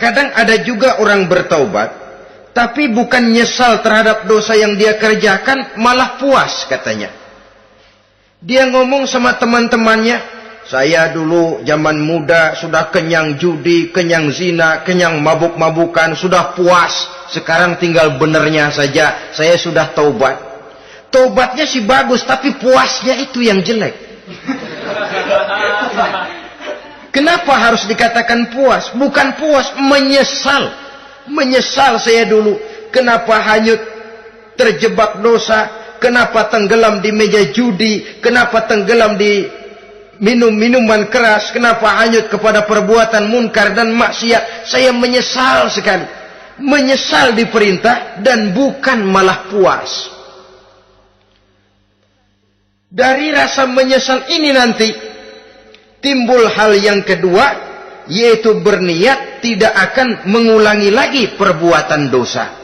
Terkadang ada juga orang bertaubat, tapi bukan nyesal terhadap dosa yang dia kerjakan, malah puas katanya. Dia ngomong sama teman-temannya, saya dulu zaman muda sudah kenyang judi, kenyang zina, kenyang mabuk-mabukan, sudah puas. Sekarang tinggal benernya saja, saya sudah taubat. Taubatnya sih bagus, tapi puasnya itu yang jelek. Kenapa harus dikatakan puas? Bukan puas, menyesal. Menyesal saya dulu. Kenapa hanyut terjebak dosa? Kenapa tenggelam di meja judi? Kenapa tenggelam di minum minuman keras? Kenapa hanyut kepada perbuatan munkar dan maksiat? Saya menyesal sekali. Menyesal diperintah dan bukan malah puas. Dari rasa menyesal ini nanti timbul hal yang kedua, yaitu berniat tidak akan mengulangi lagi perbuatan dosa.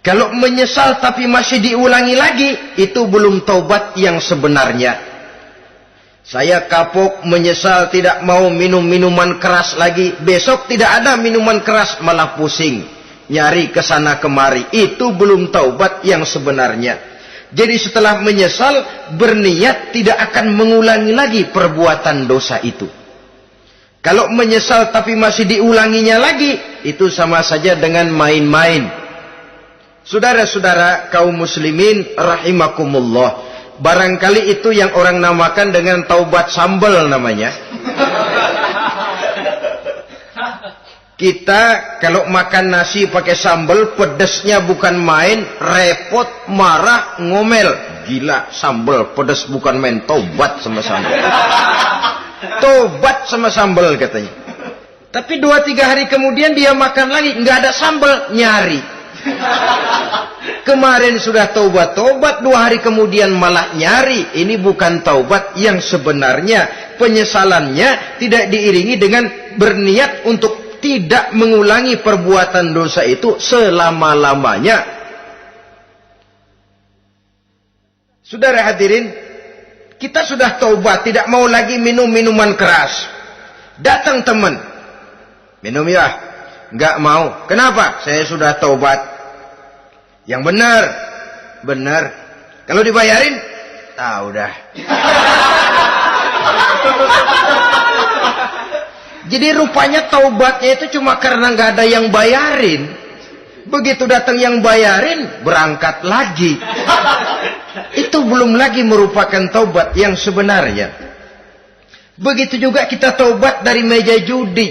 Kalau menyesal tapi masih diulangi lagi, itu belum taubat yang sebenarnya. Saya kapok, menyesal, tidak mau minum minuman keras lagi. Besok tidak ada minuman keras, malah pusing, nyari kesana kemari. Itu belum taubat yang sebenarnya. Jadi setelah menyesal, berniat tidak akan mengulangi lagi perbuatan dosa itu. Kalau menyesal tapi masih diulanginya lagi, itu sama saja dengan main-main. Saudara-saudara kaum muslimin rahimakumullah, barangkali itu yang orang namakan dengan taubat sambal namanya. Kita kalau makan nasi pakai sambal, pedesnya bukan main, repot, marah, ngomel. Gila, sambal pedes bukan main, taubat sama sambal. Taubat sama sambal katanya. Tapi 2-3 hari kemudian dia makan lagi, nggak ada sambal, nyari. Kemarin sudah taubat, 2 hari kemudian malah nyari. Ini bukan taubat yang sebenarnya. Penyesalannya tidak diiringi dengan berniat untuk tidak mengulangi perbuatan dosa itu selama-lamanya. Saudara hadirin, kita sudah taubat, tidak mau lagi minum minuman keras. Datang teman, minum ya? Enggak mau. Kenapa? Saya sudah taubat. Yang benar, benar. Kalau dibayarin, udah. Jadi rupanya taubatnya itu cuma karena nggak ada yang bayarin. Begitu datang yang bayarin, berangkat lagi. Itu belum lagi merupakan taubat yang sebenarnya. Begitu juga kita taubat dari meja judi.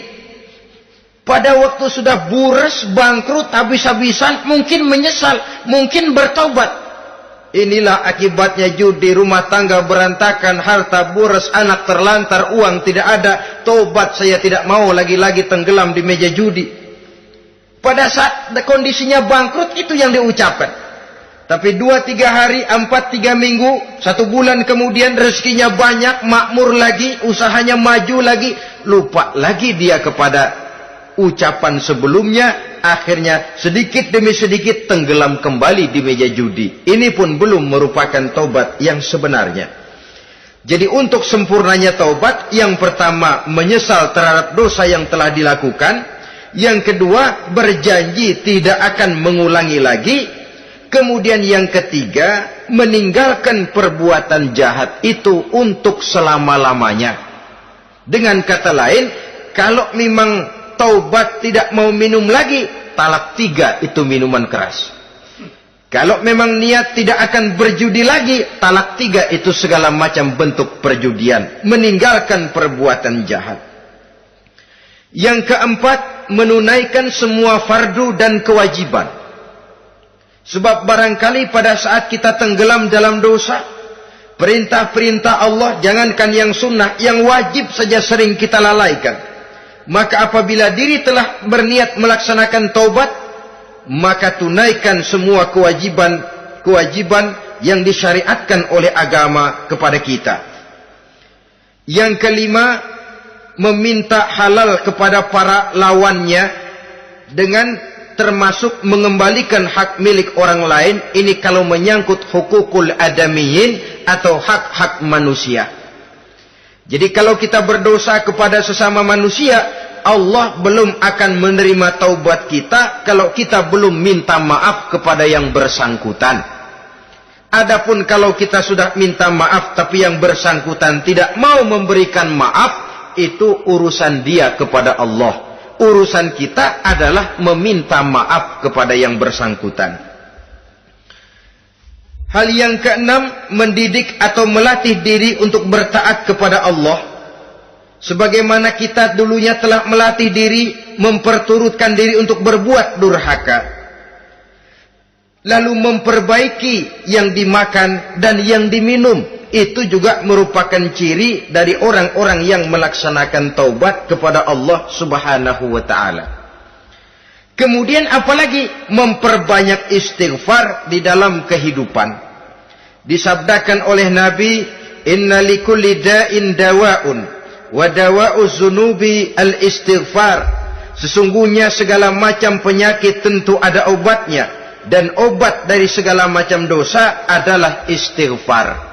Pada waktu sudah bures, bangkrut, habis-habisan, mungkin menyesal, mungkin bertaubat. Inilah akibatnya judi, rumah tangga berantakan, harta boros, anak terlantar, uang tidak ada. Tobat, saya tidak mau lagi-lagi tenggelam di meja judi. Pada saat kondisinya bangkrut, itu yang diucapkan. Tapi 2-3 hari, 4-3 minggu, 1 bulan kemudian rezekinya banyak, makmur lagi, usahanya maju lagi, lupa lagi dia kepada ucapan sebelumnya. Akhirnya sedikit demi sedikit tenggelam kembali di meja judi. Ini pun belum merupakan taubat yang sebenarnya. Jadi untuk sempurnanya taubat, yang pertama menyesal terhadap dosa yang telah dilakukan, yang kedua berjanji tidak akan mengulangi lagi, kemudian yang ketiga meninggalkan perbuatan jahat itu untuk selama-lamanya. Dengan kata lain, kalau memang taubat tidak mau minum lagi, talak 3 itu minuman keras. Kalau memang niat tidak akan berjudi lagi, talak 3 itu segala macam bentuk perjudian, meninggalkan perbuatan jahat. Yang keempat, menunaikan semua fardu dan kewajiban. Sebab barangkali pada saat kita tenggelam dalam dosa, perintah-perintah Allah, jangankan yang sunnah, yang wajib saja sering kita lalaikan. Maka apabila diri telah berniat melaksanakan taubat, maka tunaikan semua kewajiban yang disyariatkan oleh agama kepada kita. Yang kelima, meminta halal kepada para lawannya dengan termasuk mengembalikan hak milik orang lain. Ini kalau menyangkut hukukul adamiyin atau hak-hak manusia. Jadi kalau kita berdosa kepada sesama manusia, Allah belum akan menerima taubat kita kalau kita belum minta maaf kepada yang bersangkutan. Adapun kalau kita sudah minta maaf tapi yang bersangkutan tidak mau memberikan maaf, itu urusan dia kepada Allah. Urusan kita adalah meminta maaf kepada yang bersangkutan. Hal yang keenam, mendidik atau melatih diri untuk bertaat kepada Allah. Sebagaimana kita dulunya telah melatih diri, memperturutkan diri untuk berbuat durhaka. Lalu memperbaiki yang dimakan dan yang diminum. Itu juga merupakan ciri dari orang-orang yang melaksanakan taubat kepada Allah Subhanahu wa ta'ala. Kemudian apalagi memperbanyak istighfar di dalam kehidupan. Disabdakan oleh Nabi, inna likulli da'in dawa'un wa dawa'u zunubi al-istighfar. Sesungguhnya segala macam penyakit tentu ada obatnya, dan obat dari segala macam dosa adalah istighfar.